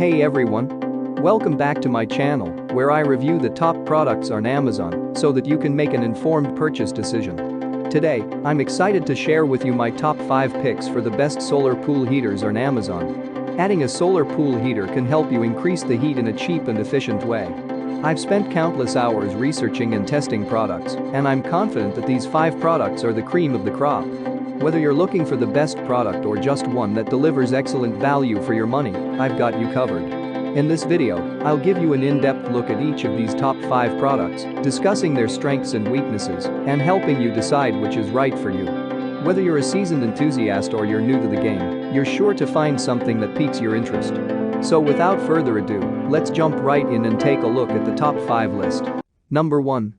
Hey everyone! Welcome back to my channel, where I review the top products on Amazon so that you can make an informed purchase decision. Today, I'm excited to share with you my top 5 picks for the best solar pool heaters on Amazon. Adding a solar pool heater can help you increase the heat in a cheap and efficient way. I've spent countless hours researching and testing products, and I'm confident that these 5 products are the cream of the crop. Whether you're looking for the best product or just one that delivers excellent value for your money, I've got you covered. In this video, I'll give you an in-depth look at each of these top 5 products, discussing their strengths and weaknesses, and helping you decide which is right for you. Whether you're a seasoned enthusiast or you're new to the game, you're sure to find something that piques your interest. So without further ado, let's jump right in and take a look at the top 5 list. Number 1.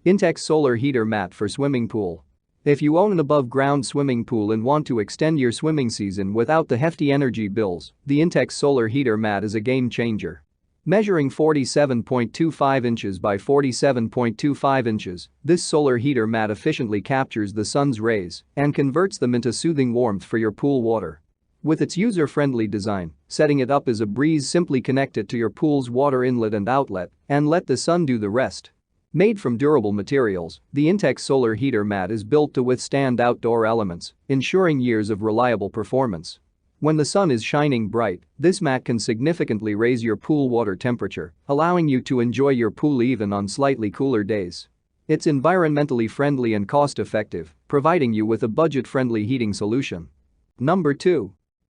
Intex Solar Heater Mat for Swimming Pool. If you own an above-ground swimming pool and want to extend your swimming season without the hefty energy bills, the Intex Solar Heater Mat is a game-changer. Measuring 47.25 inches by 47.25 inches, this solar heater mat efficiently captures the sun's rays and converts them into soothing warmth for your pool water. With its user-friendly design, setting it up is a breeze. Simply connect it to your pool's water inlet and outlet and let the sun do the rest. Made from durable materials, the Intex Solar Heater Mat is built to withstand outdoor elements, ensuring years of reliable performance. When the sun is shining bright, this mat can significantly raise your pool water temperature, allowing you to enjoy your pool even on slightly cooler days. It's environmentally friendly and cost-effective, providing you with a budget-friendly heating solution. Number 2.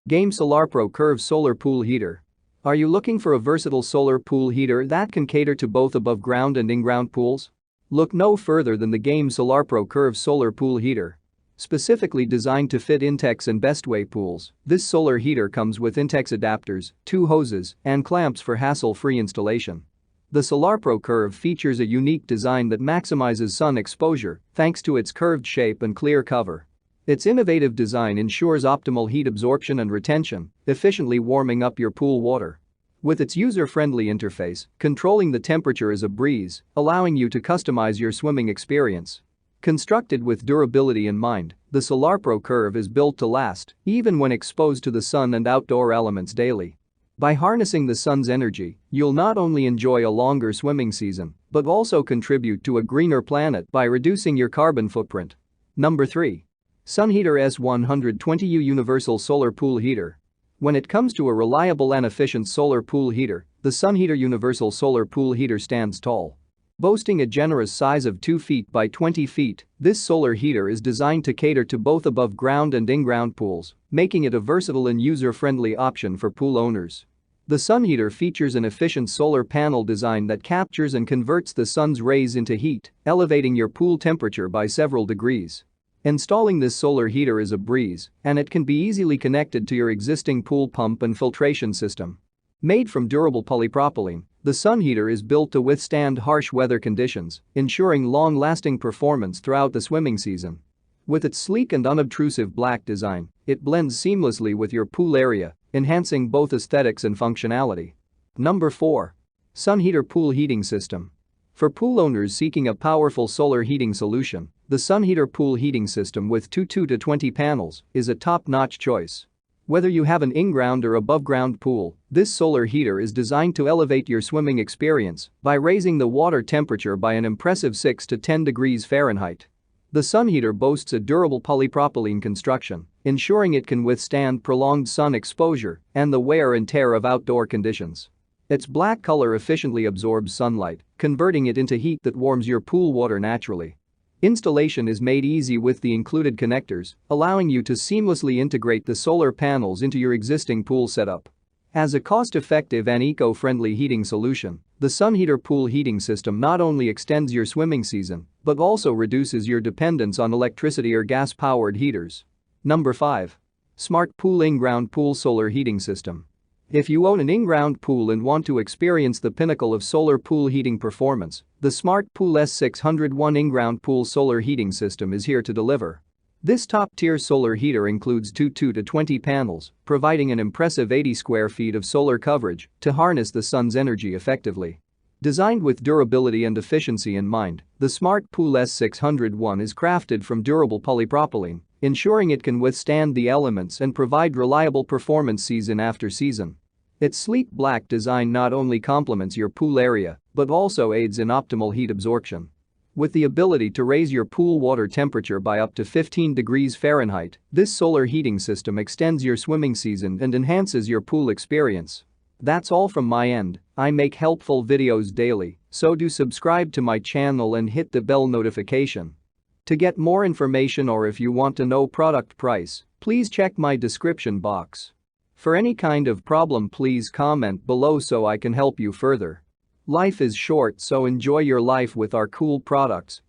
Game SolarPro Curve Solar Pool Heater. Are you looking for a versatile solar pool heater that can cater to both above-ground and in-ground pools? Look no further than the Game SolarPro Curve Solar Pool Heater. Specifically designed to fit Intex and Bestway pools, this solar heater comes with Intex adapters, 2 hoses, and clamps for hassle-free installation. The SolarPro Curve features a unique design that maximizes sun exposure thanks to its curved shape and clear cover. Its innovative design ensures optimal heat absorption and retention, efficiently warming up your pool water. With its user-friendly interface, controlling the temperature is a breeze, allowing you to customize your swimming experience. Constructed with durability in mind, the SolarPro Curve is built to last, even when exposed to the sun and outdoor elements daily. By harnessing the sun's energy, you'll not only enjoy a longer swimming season, but also contribute to a greener planet by reducing your carbon footprint. Number 3. SunHeater S120U Universal Solar Pool Heater. When it comes to a reliable and efficient solar pool heater, the SunHeater Universal Solar Pool Heater stands tall. Boasting a generous size of 2 feet by 20 feet, this solar heater is designed to cater to both above-ground and in-ground pools, making it a versatile and user-friendly option for pool owners. The SunHeater features an efficient solar panel design that captures and converts the sun's rays into heat, elevating your pool temperature by several degrees. Installing this solar heater is a breeze, and it can be easily connected to your existing pool pump and filtration system. Made from durable polypropylene, the SunHeater is built to withstand harsh weather conditions, ensuring long-lasting performance throughout the swimming season. With its sleek and unobtrusive black design, it blends seamlessly with your pool area, enhancing both aesthetics and functionality. Number 4. SunHeater Pool Heating System. For pool owners seeking a powerful solar heating solution, the SunHeater Pool Heating System with 2 2-20 panels is a top-notch choice. Whether you have an in-ground or above-ground pool, this solar heater is designed to elevate your swimming experience by raising the water temperature by an impressive 6 to 10 degrees Fahrenheit. The SunHeater boasts a durable polypropylene construction, ensuring it can withstand prolonged sun exposure and the wear and tear of outdoor conditions. Its black color efficiently absorbs sunlight, converting it into heat that warms your pool water naturally. Installation is made easy with the included connectors, allowing you to seamlessly integrate the solar panels into your existing pool setup. As a cost-effective and eco-friendly heating solution, the SunHeater Pool Heating System not only extends your swimming season, but also reduces your dependence on electricity or gas-powered heaters. Number 5. Smart Pool In-Ground Pool Solar Heating System. If you own an in-ground pool and want to experience the pinnacle of solar pool heating performance, the Smart Pool S601 in-ground pool solar heating system is here to deliver. This top-tier solar heater includes 2 2-20 panels, providing an impressive 80 square feet of solar coverage to harness the sun's energy effectively. Designed with durability and efficiency in mind, the Smart Pool S601 is crafted from durable polypropylene, ensuring it can withstand the elements and provide reliable performance season after season. Its sleek black design not only complements your pool area but also aids in optimal heat absorption. With the ability to raise your pool water temperature by up to 15 degrees Fahrenheit, this solar heating system extends your swimming season and enhances your pool experience. That's all from my end. I make helpful videos daily, so do subscribe to my channel and hit the bell notification. To get more information or if you want to know product price, please check my description box. For any kind of problem, please comment below so I can help you further. Life is short, so enjoy your life with our cool products